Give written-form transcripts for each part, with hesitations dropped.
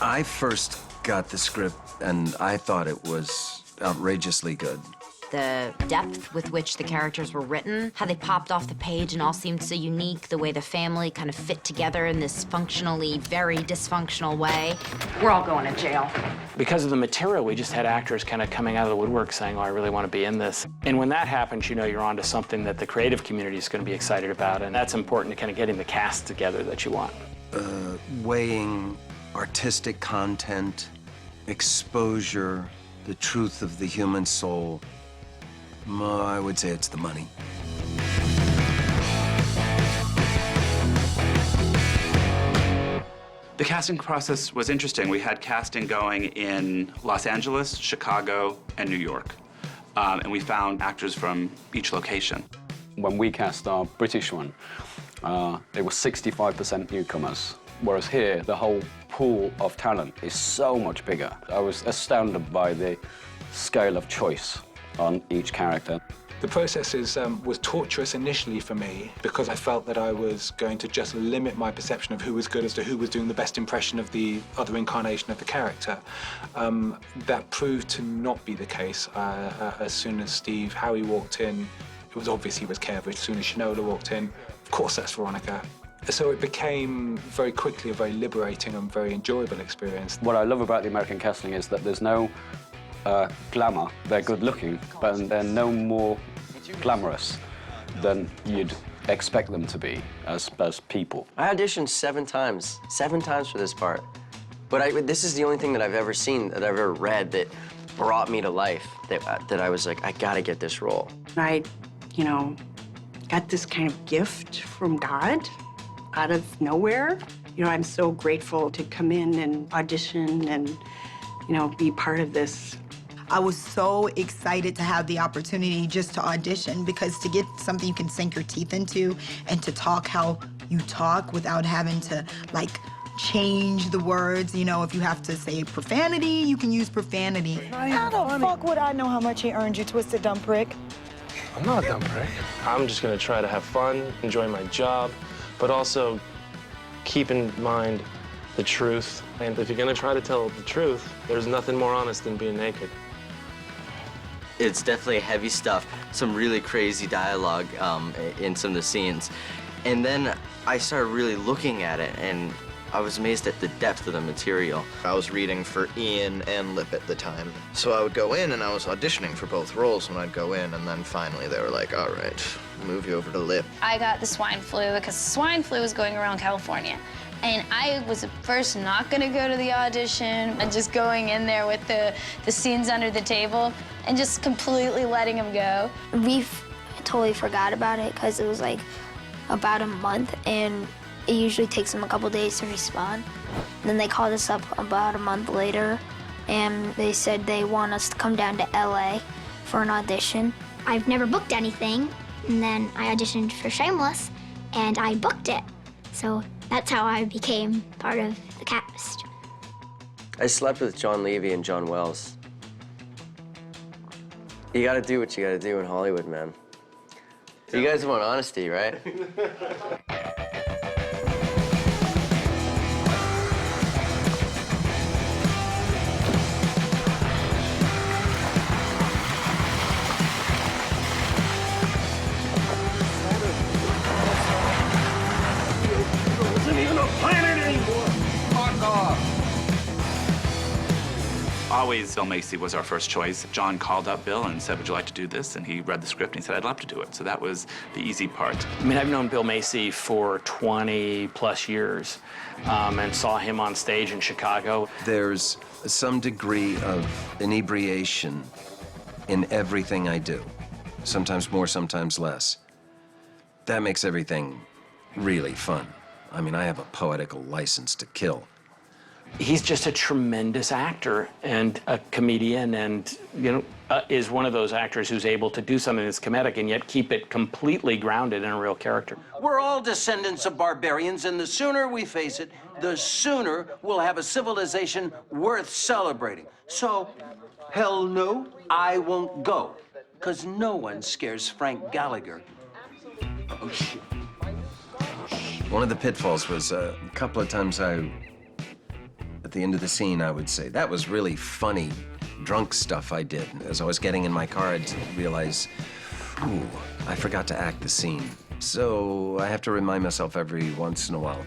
I first got the script, and I thought it was outrageously good. The depth with which the characters were written, how they popped off the page and all seemed so unique, the way the family kind of fit together in this functionally very dysfunctional way. We're all going to jail. Because of the material, we just had actors kind of coming out of the woodwork saying, oh, I really want to be in this. And when that happens, you know you're onto something that the creative community is going to be excited about, and that's important to kind of getting the cast together that you want. Weighing artistic content, exposure, the truth of the human soul, I would say it's the money. The casting process was interesting. We had casting going in Los Angeles, Chicago, and New York. And we found actors from each location. When we cast our British one, they were 65% newcomers, whereas here, the whole pool of talent is so much bigger. I was astounded by the scale of choice on each character. The process was torturous initially for me because I felt that I was going to just limit my perception of who was good as to who was doing the best impression of the other incarnation of the character. That proved to not be the case. As soon as Steve Howie walked in, it was obvious he was Kev. As soon as Shinola walked in, of course that's Veronica. So it became very quickly a very liberating and very enjoyable experience. What I love about the American casting is that there's no glamour. They're good looking, but they're no more glamorous than you'd expect them to be as people. I auditioned 7 times for this part. But this is the only thing that I've ever seen, that I've ever read that brought me to life, that I was like, I gotta get this role. I, you know, got this kind of gift from God out of nowhere. You know, I'm so grateful to come in and audition and, you know, be part of this. I was so excited to have the opportunity just to audition, because to get something you can sink your teeth into and to talk how you talk without having to, like, change the words. You know, if you have to say profanity, you can use profanity. How the fuck would I know how much he earned, you twisted dumb prick? I'm not a dumb prick. I'm just gonna try to have fun, enjoy my job, but also keep in mind the truth. And if you're gonna try to tell the truth, there's nothing more honest than being naked. It's definitely heavy stuff, some really crazy dialogue in some of the scenes. And then I started really looking at it, and I was amazed at the depth of the material. I was reading for Ian and Lip at the time. So I would go in, and I was auditioning for both roles when I'd go in, and then finally they were like, all right, move you over to Lip. I got the swine flu because swine flu was going around California. And I was at first not gonna go to the audition and just going in there with the scenes under the table and just completely letting them go. We totally forgot about it because it was like about a month, and it usually takes them a couple days to respond. And then they called us up about a month later, and they said they want us to come down to LA for an audition. I've never booked anything, and then I auditioned for Shameless, and I booked it. So that's how I became part of the cast. I slept with John Levy and John Wells. You gotta do what you gotta do in Hollywood, man. You guys want honesty, right? Isn't even a planet anymore. Fuck off. Always, Bill Macy was our first choice. John called up Bill and said, would you like to do this? And he read the script and he said, I'd love to do it. So that was the easy part. I mean, I've known Bill Macy for 20+ years and saw him on stage in Chicago. There's some degree of inebriation in everything I do. Sometimes more, sometimes less. That makes everything really fun. I mean, I have a poetical license to kill. He's just a tremendous actor and a comedian, and, you know, is one of those actors who's able to do something that's comedic and yet keep it completely grounded in a real character. We're all descendants of barbarians, and the sooner we face it, the sooner we'll have a civilization worth celebrating. So, hell no, I won't go, because no one scares Frank Gallagher. Oh, shit. One of the pitfalls was a couple of times I the end of the scene, I would say, that was really funny, drunk stuff I did. As I was getting in my car, I'd realize, ooh, I forgot to act the scene. So I have to remind myself every once in a while,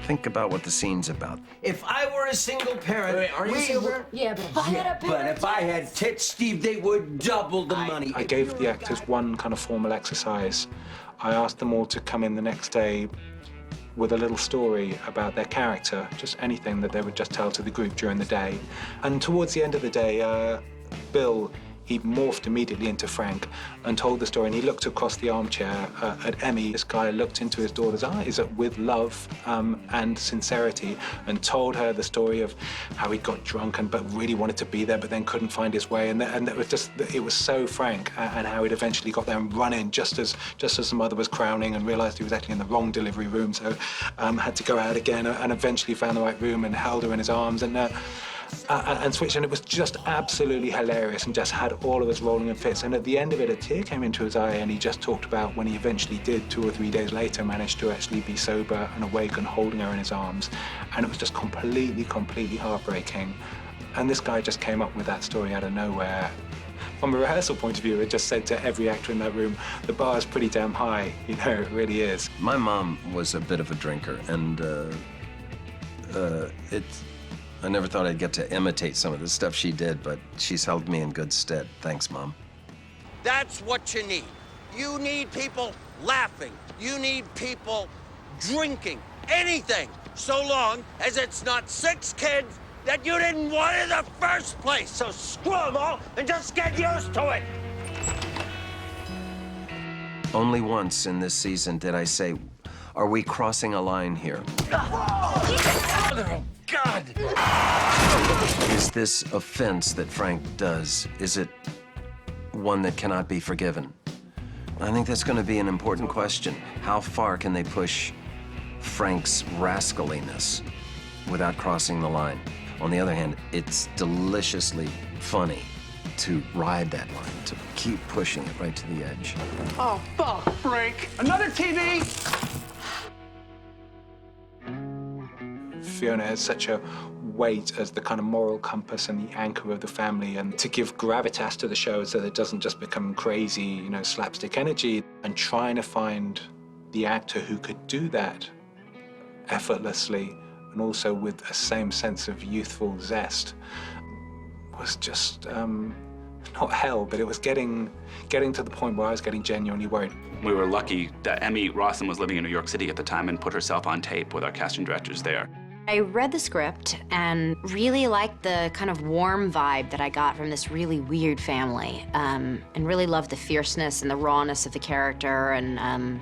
think about what the scene's about. If I were a single parent, Wait, are you a single parent? Yeah, but if I had a But parent... if I had tits, Steve, they would double the money. I gave the actors one kind of formal exercise. I asked them all to come in the next day with a little story about their character, just anything that they would just tell to the group during the day. And towards the end of the day, Bill, he morphed immediately into Frank and told the story, and he looked across the armchair at Emmy. This guy looked into his daughter's eyes with love and sincerity and told her the story of how he got drunk but really wanted to be there but then couldn't find his way. And it was just, it was so Frank, and how he'd eventually got there and run in just as the mother was crowning and realized he was actually in the wrong delivery room, so had to go out again and eventually found the right room and held her in his arms and switched, and it was just absolutely hilarious and just had all of us rolling in fits. And at the end of it, a tear came into his eye, and he just talked about when he eventually did, 2 or 3 days later, managed to actually be sober and awake and holding her in his arms. And it was just completely heartbreaking. And this guy just came up with that story out of nowhere. From a rehearsal point of view, it just said to every actor in that room, the bar is pretty damn high, you know, it really is. My mom was a bit of a drinker, and I never thought I'd get to imitate some of the stuff she did, but she's held me in good stead. Thanks, Mom. That's what you need. You need people laughing. You need people drinking. Anything, so long as it's not 6 kids that you didn't want in the first place. So screw them all and just get used to it. Only once in this season did I say, are we crossing a line here? Oh, God! Is this offense that Frank does, is it one that cannot be forgiven? I think that's going to be an important question. How far can they push Frank's rascaliness without crossing the line? On the other hand, it's deliciously funny to ride that line, to keep pushing it right to the edge. Oh, fuck, Frank. Another TV? Fiona has such a weight as the kind of moral compass and the anchor of the family, and to give gravitas to the show so that it doesn't just become crazy, you know, slapstick energy, and trying to find the actor who could do that effortlessly and also with the same sense of youthful zest was just not hell, but it was getting to the point where I was getting genuinely worried. We were lucky that Emmy Rossum was living in New York City at the time and put herself on tape with our casting directors there. I read the script and really liked the kind of warm vibe that I got from this really weird family, and really loved the fierceness and the rawness of the character, and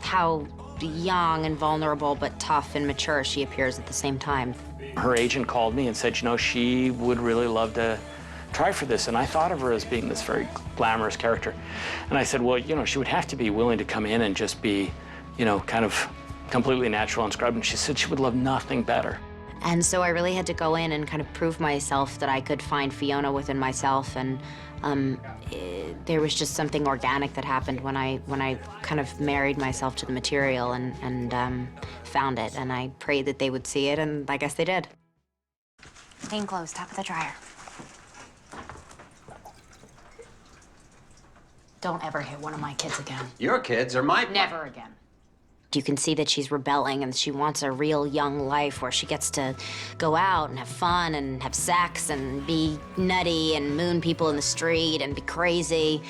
how young and vulnerable but tough and mature she appears at the same time. Her agent called me and said, you know, she would really love to try for this, and I thought of her as being this very glamorous character. And I said, well, you know, she would have to be willing to come in and just be, you know, kind of completely natural and scrubbed, and she said she would love nothing better. And so I really had to go in and kind of prove myself that I could find Fiona within myself, and there was just something organic that happened when I kind of married myself to the material and found it, and I prayed that they would see it, and I guess they did. Clean clothes, top of the dryer. Don't ever hit one of my kids again. Your kids are my... Never again. You can see that she's rebelling and she wants a real young life where she gets to go out and have fun and have sex and be nutty and moon people in the street and be crazy.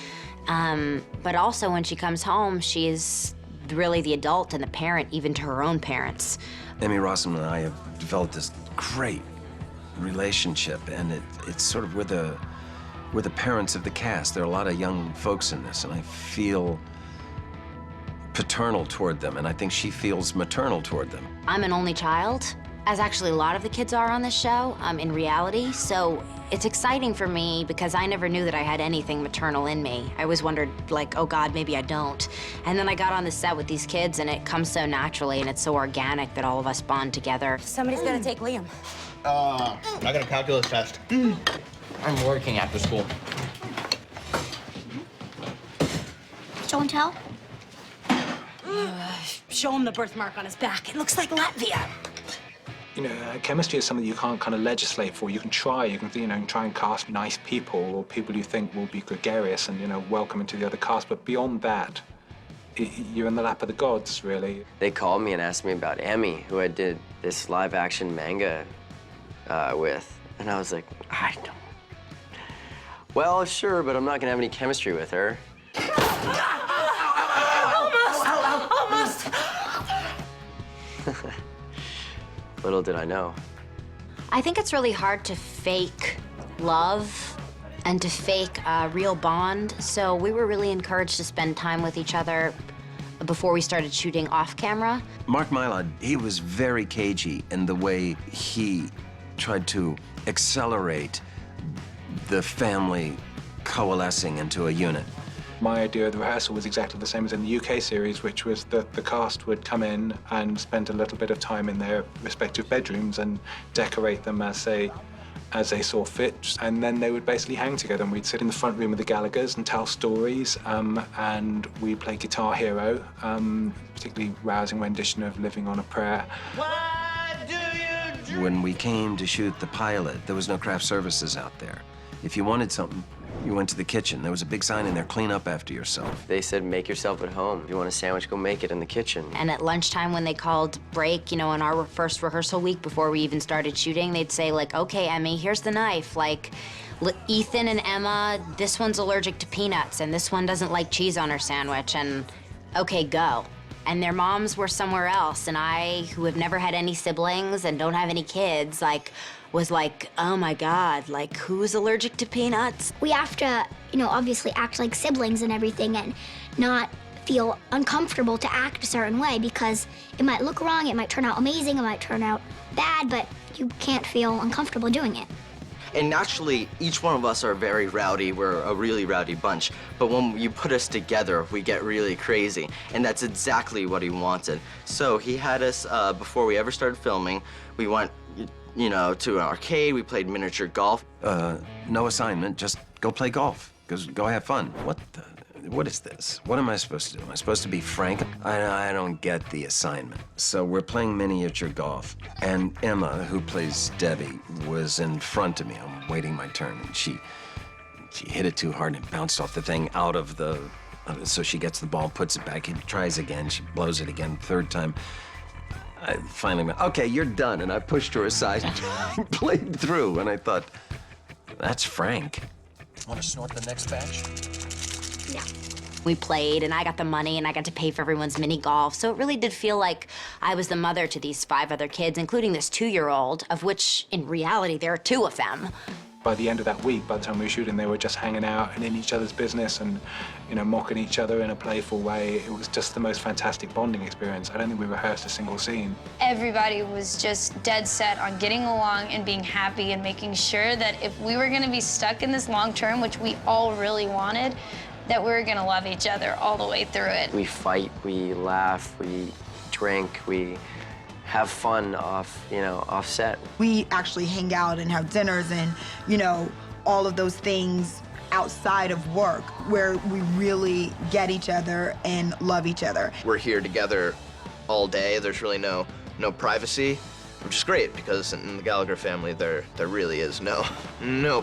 But also when she comes home, she is really the adult and the parent, even to her own parents. Emmy Rossum and I have developed this great relationship, and it's sort of we're the parents of the cast. There are a lot of young folks in this, and I feel paternal toward them, and I think she feels maternal toward them. I'm an only child, as actually a lot of the kids are on this show, in reality, so it's exciting for me because I never knew that I had anything maternal in me. I always wondered, like, oh God, maybe I don't. And then I got on the set with these kids, and it comes so naturally, and it's so organic that all of us bond together. Somebody's gonna take Liam. I got a calculus test. I'm working after school. Show and tell? Show him the birthmark on his back. It looks like Latvia. You know, chemistry is something you can't kind of legislate for. You can try, try and cast nice people or people you think will be gregarious and, welcome into the other cast. But beyond that, you're in the lap of the gods, really. They called me and asked me about Emmy, who I did this live-action manga with. And I was like, I don't. Well, sure, but I'm not gonna have any chemistry with her. Almost! Little did I know. I think it's really hard to fake love and to fake a real bond. So we were really encouraged to spend time with each other before we started shooting off camera. Mark Mylod, he was very cagey in the way he tried to accelerate the family coalescing into a unit. My idea of the rehearsal was exactly the same as in the UK series, which was that the cast would come in and spend a little bit of time in their respective bedrooms and decorate them as they saw fit, and then they would basically hang together, and we'd sit in the front room of the Gallaghers and tell stories, and we play Guitar Hero, particularly rousing rendition of Living on a Prayer. When we came to shoot the pilot, there was no craft services out there. If you wanted something, you went to the kitchen. There was a big sign in there, clean up after yourself. They said, make yourself at home. If you want a sandwich, go make it in the kitchen. And at lunchtime when they called break, on our first rehearsal week before we even started shooting, they'd say like, okay, Emmy, here's the knife. Like, Ethan and Emma, this one's allergic to peanuts and this one doesn't like cheese on her sandwich, and okay, go. And their moms were somewhere else, and I, who have never had any siblings and don't have any kids, was like, oh my God, like, who's allergic to peanuts? We have to, obviously act like siblings and everything and not feel uncomfortable to act a certain way because it might look wrong, it might turn out amazing, it might turn out bad, but you can't feel uncomfortable doing it. And actually, each one of us are very rowdy. We're a really rowdy bunch. But when you put us together, we get really crazy. And that's exactly what he wanted. So he had us, before we ever started filming, we went, to an arcade, we played miniature golf. No assignment, just go play golf. Go have fun. What is this? What am I supposed to do? Am I supposed to be Frank? I don't get the assignment. So we're playing miniature golf, and Emma, who plays Debbie, was in front of me. I'm waiting my turn, and she hit it too hard and it bounced off the thing out of the... So she gets the ball, puts it back, he tries again, she blows it again, third time. I finally went, okay, you're done, and I pushed her aside and played through, and I thought, that's Frank. Want to snort the next batch? Yeah. We played, and I got the money, and I got to pay for everyone's mini golf. So it really did feel like I was the mother to these 5 other kids, including this 2-year-old, of which, in reality, there are 2 of them. By the end of that week, by the time we were shooting, they were just hanging out and in each other's business and, mocking each other in a playful way. It was just the most fantastic bonding experience. I don't think we rehearsed a single scene. Everybody was just dead set on getting along and being happy and making sure that if we were going to be stuck in this long term, which we all really wanted, that we were going to love each other all the way through it. We fight, we laugh, we drink, we have fun off set. We actually hang out and have dinners and, all of those things outside of work where we really get each other and love each other. We're here together all day. There's really no privacy, which is great because in the Gallagher family, there really is no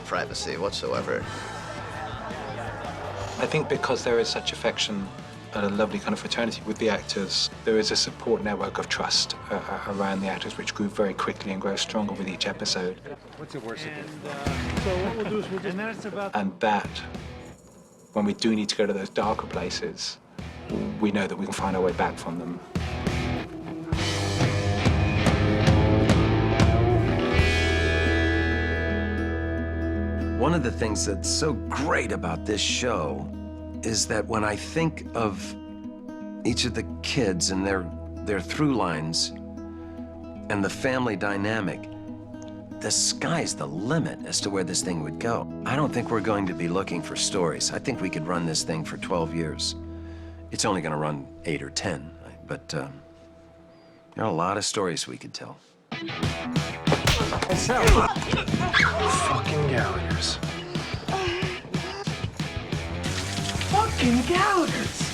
privacy whatsoever. I think because there is such affection and a lovely kind of fraternity with the actors, there is a support network of trust around the actors, which grew very quickly and grows stronger with each episode. What's the worst of it? So what we'll do is we'll just... And then it's about... And that, when we do need to go to those darker places, we know that we can find our way back from them. One of the things that's so great about this show is that when I think of each of the kids and their through lines and the family dynamic, the sky's the limit as to where this thing would go. I don't think we're going to be looking for stories. I think we could run this thing for 12 years. It's only going to run 8 or 10, but there are a lot of stories we could tell. Fucking Gallaghers. Fucking Gallaghers!